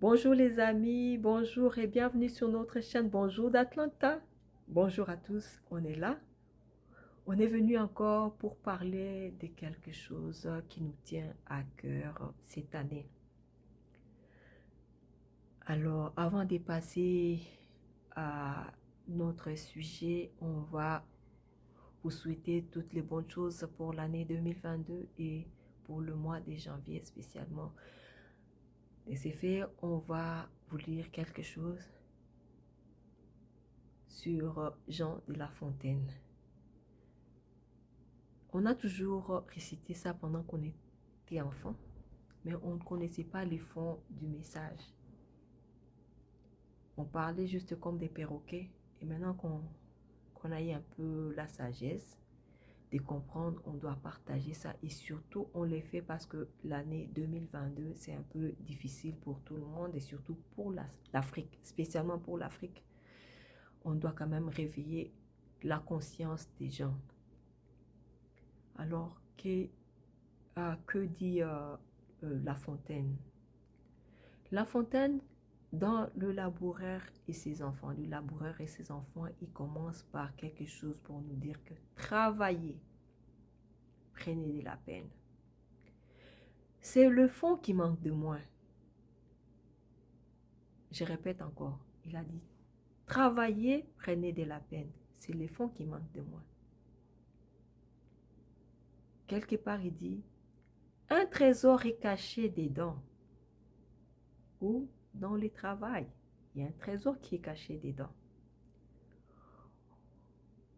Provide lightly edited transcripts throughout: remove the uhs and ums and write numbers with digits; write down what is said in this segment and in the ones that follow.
Bonjour les amis, bonjour et bienvenue sur notre chaîne Bonjour d'Atlanta. Bonjour à tous, on est là. On est venu encore pour parler de quelque chose qui nous tient à cœur cette année. Alors, avant de passer à notre sujet, on va vous souhaiter toutes les bonnes choses pour l'année 2022 et pour le mois de janvier spécialement. Et c'est fait, on va vous lire quelque chose sur Jean de La Fontaine. On a toujours récité ça pendant qu'on était enfant, mais on ne connaissait pas les fonds du message. On parlait juste comme des perroquets, et maintenant qu'on a eu un peu la sagesse de comprendre, on doit partager ça, et surtout on les fait parce que l'année 2022 c'est un peu difficile pour tout le monde, et surtout pour l'Afrique, spécialement pour l'Afrique. On doit quand même réveiller la conscience des gens. Alors, que dit La Fontaine? La Fontaine, dans Le laboureur et ses enfants, le laboureur et ses enfants, il commence par quelque chose pour nous dire que travaillez, prenez de la peine. C'est le fond qui manque de moi. Je répète encore, il a dit, travaillez, prenez de la peine. C'est le fond qui manque de moi. Quelque part, il dit, un trésor est caché dedans ou dans le travail. Il y a un trésor qui est caché dedans.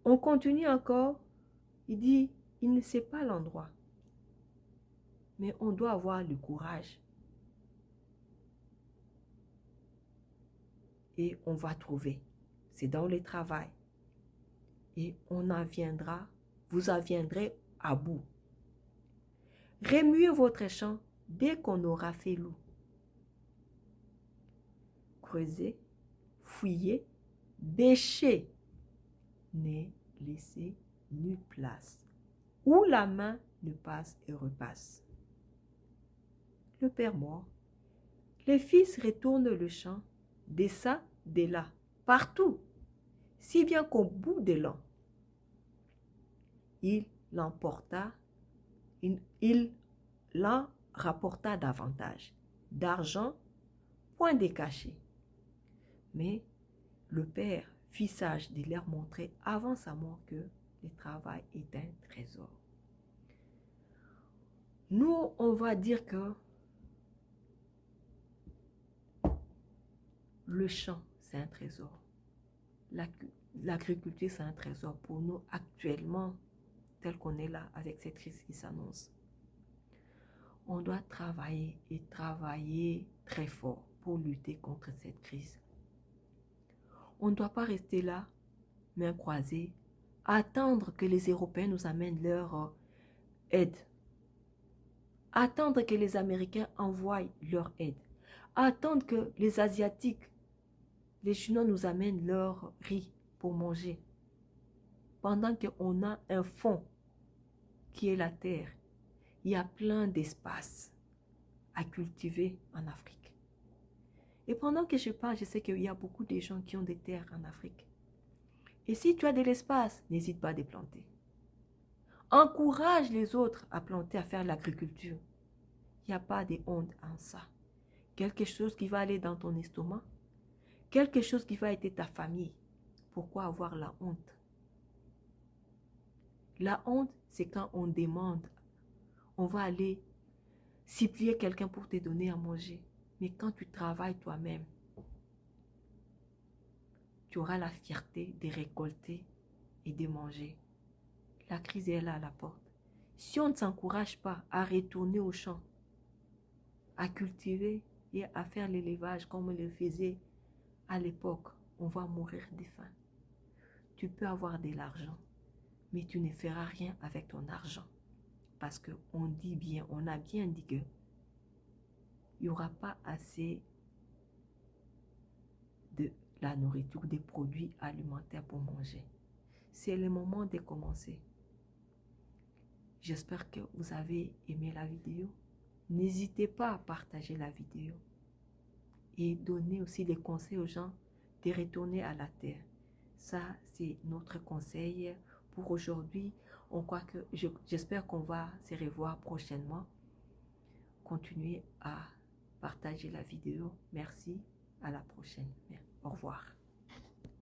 On continue encore, il dit, il ne sait pas l'endroit, mais on doit avoir le courage. Et on va trouver, c'est dans le travail. Et on en viendra, vous en viendrez à bout. Remuez votre champ dès qu'on aura fait loup. Creusez, fouillez, bêchez, ne laissez nulle place, où la main ne passe et repasse. Le père mort, les fils retournent le champ, de ça, de là, partout, si bien qu'au bout de l'an, il l'emporta, il l'en rapporta davantage, d'argent, point décaché. Mais le père fit sage de leur montrer avant sa mort que le travail est un trésor. Nous, on va dire que le champ, c'est un trésor. L'agriculture, c'est un trésor pour nous actuellement, tel qu'on est là avec cette crise qui s'annonce. On doit travailler et travailler très fort pour lutter contre cette crise. On ne doit pas rester là, mains croisées, attendre que les Européens nous amènent leur aide. Attendre que les Américains envoient leur aide. Attendre que les Asiatiques, les Chinois nous amènent leur riz pour manger. Pendant qu'on a un fond qui est la terre, il y a plein d'espace à cultiver en Afrique. Et pendant que je parle, je sais qu'il y a beaucoup de gens qui ont des terres en Afrique. Et si tu as de l'espace, n'hésite pas à les planter. Encourage les autres à planter, à faire l'agriculture. Il n'y a pas de honte en ça. Quelque chose qui va aller dans ton estomac, quelque chose qui va aider ta famille. Pourquoi avoir la honte? La honte, c'est quand on demande, on va aller supplier quelqu'un pour te donner à manger. Mais quand tu travailles toi-même, tu auras la fierté de récolter et de manger. La crise est là à la porte. Si on ne s'encourage pas à retourner au champ, à cultiver et à faire l'élevage comme on le faisait à l'époque, on va mourir de faim. Tu peux avoir de l'argent, mais tu ne feras rien avec ton argent. Parce qu'on dit bien, on a bien dit que il n'y aura pas assez de la nourriture, des produits alimentaires pour manger. C'est le moment de commencer. J'espère que vous avez aimé la vidéo. N'hésitez pas à partager la vidéo. et donner aussi des conseils aux gens de retourner à la terre. Ça, c'est notre conseil pour aujourd'hui. On croit que j'espère qu'on va se revoir prochainement. Continuez à partager la vidéo. Merci. À la prochaine. Au revoir.